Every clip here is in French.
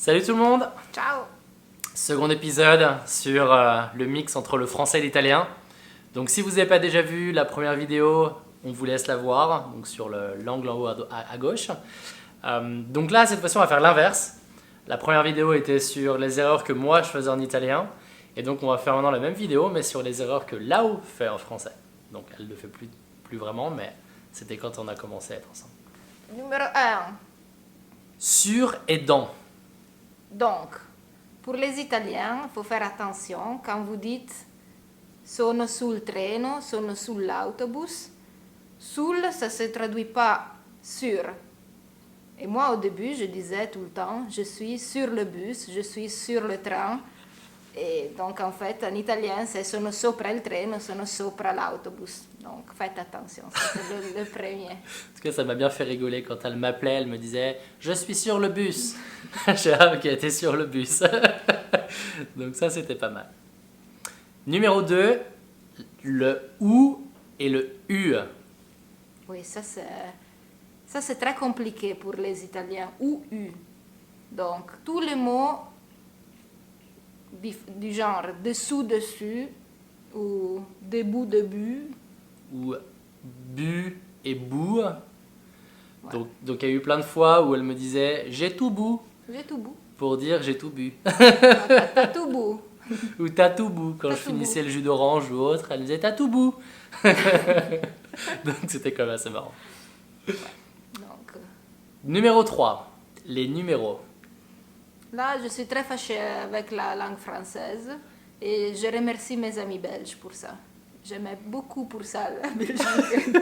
Salut tout le monde! Ciao! Second épisode sur le mix entre le français et l'italien. Donc si vous n'avez pas déjà vu la première vidéo, on vous laisse la voir, donc sur l'angle en haut à gauche. Donc là, cette fois-ci, on va faire l'inverse. La première vidéo était sur les erreurs que moi je faisais en italien. Et donc on va faire maintenant la même vidéo, mais sur les erreurs que Lau fait en français. Donc elle ne le fait plus vraiment, mais c'était quand on a commencé à être ensemble. Numéro 1. Sur et dans. Donc, pour les Italiens, il faut faire attention quand vous dites sono sul treno, sono sull'autobus. Sul, ça ne se traduit pas sur. Et moi, au début, je disais tout le temps, je suis sur le bus, je suis sur le train. Et donc, en fait, en italien, c'est sono sopra il treno, sono sopra l'autobus. Donc, faites attention, ça, c'est le premier. En tout cas, ça m'a bien fait rigoler quand elle m'appelait, elle me disait « Je suis sur le bus !» J'ai dit « Ah, ok, t'es sur le bus !» Donc ça, c'était pas mal. Numéro 2, le « ou » et le « u ». Oui, ça c'est très compliqué pour les Italiens. Ou U. Donc, tous les mots du genre dessous-dessus ou debout-debut. Ou bu et bou. Donc il y a eu plein de fois où elle me disait j'ai tout bu J'ai tout bout. pour dire j'ai tout bu. T'as tout bout. Ou t'as tout bu quand T'as je tout finissais bu. le jus d'orange ou autre, elle me disait t'as tout bu. Donc c'était quand même assez marrant. Donc, Numéro 3, les numéros. là, je suis très fâchée avec la langue française et je remercie mes amis belges pour ça. J'aimais beaucoup pour ça la Belgique.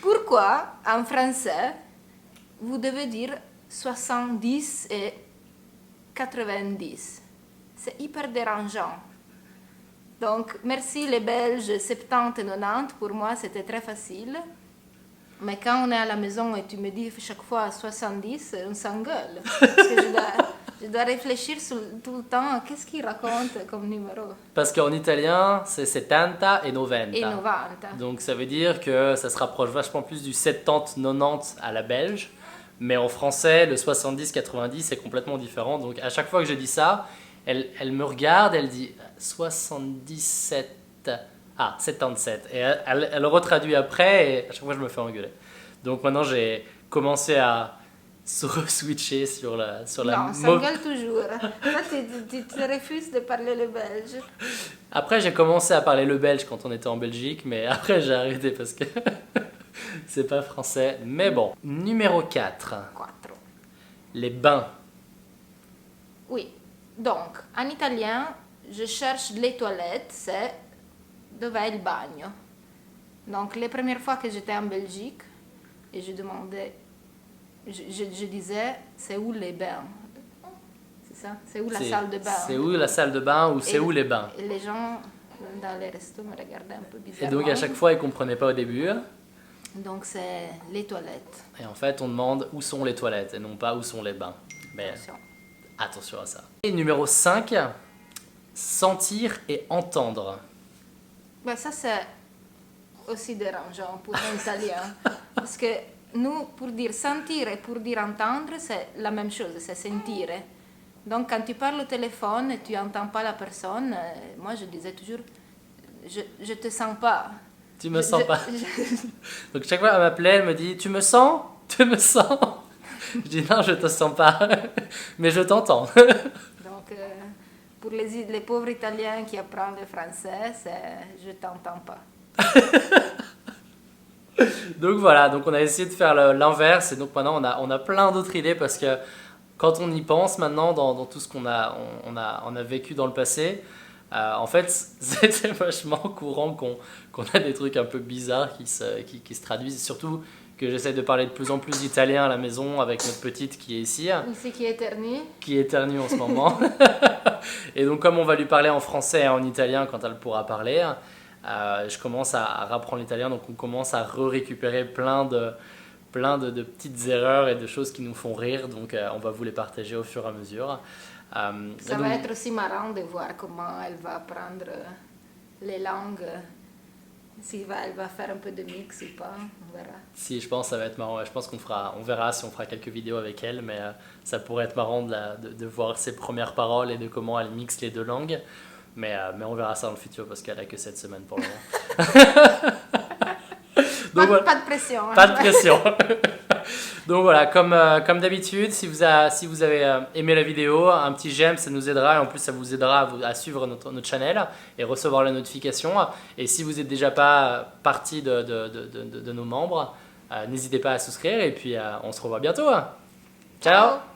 Pourquoi, en français, vous devez dire 70 et 90? C'est hyper dérangeant. Donc, merci les Belges 70 et 90. Pour moi, c'était très facile. Mais quand on est à la maison et tu me dis chaque fois 70, on s'engueule. Parce que je dois réfléchir tout le temps, qu'est-ce qu'il raconte comme numéro? Parce qu'en italien, c'est 70 et 90. Et 90. Donc ça veut dire que ça se rapproche vachement plus du 70-90 à la belge. Mais en français, le 70-90 c'est complètement différent. Donc à chaque fois que je dis ça, elle me regarde, elle dit 77. Ah, 77. Et elle retraduit après et à chaque fois je me fais engueuler. Donc maintenant j'ai commencé à switcher sur la Non, on s'engueule toujours. Toi, tu te refuses de parler le belge. Après, j'ai commencé à parler le belge quand on était en Belgique, mais après, j'ai arrêté parce que c'est pas français. Mais bon. Numéro 4, 4. les bains. Oui. Donc, en italien, je cherche les toilettes, c'est dov'è il bagno. Donc, les premières fois que j'étais en Belgique, et je demandais, je disais, c'est où les bains? C'est ça? C'est où la salle de bain? C'est où la salle de bain ou c'est où les bains? Et les gens dans les restos me regardaient un peu Et bizarrement. donc, à chaque fois, ils comprenaient pas au début. Donc, c'est les toilettes. Et en fait, on demande où sont les toilettes et non pas où sont les bains. Mais Attention. attention à ça. Et numéro 5, sentir et entendre. Ben, ça, c'est aussi dérangeant pour un italien. Parce que nous, pour dire sentir et pour dire entendre, c'est la même chose, c'est sentir. Donc, quand tu parles au téléphone et tu n'entends pas la personne, moi, je disais toujours, je te sens pas. Tu me sens pas. Donc chaque fois elle m'appelait, elle me dit tu me sens? Tu me sens? Je dis non, je te sens pas, mais je t'entends. Donc, pour les pauvres Italiens qui apprennent le français, c'est je t'entends pas. Donc voilà, donc on a essayé de faire l'inverse et donc maintenant on a plein d'autres idées parce que quand on y pense maintenant dans tout ce qu'on a vécu dans le passé, en fait c'était vachement courant qu'on a des trucs un peu bizarres qui se traduisent, surtout que j'essaie de parler de plus en plus italien à la maison avec notre petite qui est ici. Ici qui éternue. Qui éternue en ce moment. Et donc comme on va lui parler en français et en italien quand elle pourra parler, je commence à rapprendre l'italien, donc on commence à récupérer plein de petites erreurs et de choses qui nous font rire, donc on va vous les partager au fur et à mesure. Ça va être aussi marrant de voir comment elle va apprendre les langues si elle va faire un peu de mix ou pas, on verra. Si, je pense que ça va être marrant. Je pense on verra si on fera quelques vidéos avec elle, mais ça pourrait être marrant de voir ses premières paroles et de comment elle mixe les deux langues. Mais on verra ça dans le futur parce qu'elle a que 7 semaines pour le moment. Donc, voilà. Pas de pression. Hein. Pas de pression. Donc voilà, comme d'habitude, si vous avez aimé la vidéo, un petit j'aime, ça nous aidera et en plus ça vous aidera à suivre notre channel et recevoir les notifications. Et si vous n'êtes déjà pas partie de nos membres, n'hésitez pas à souscrire et puis on se revoit bientôt. Ciao.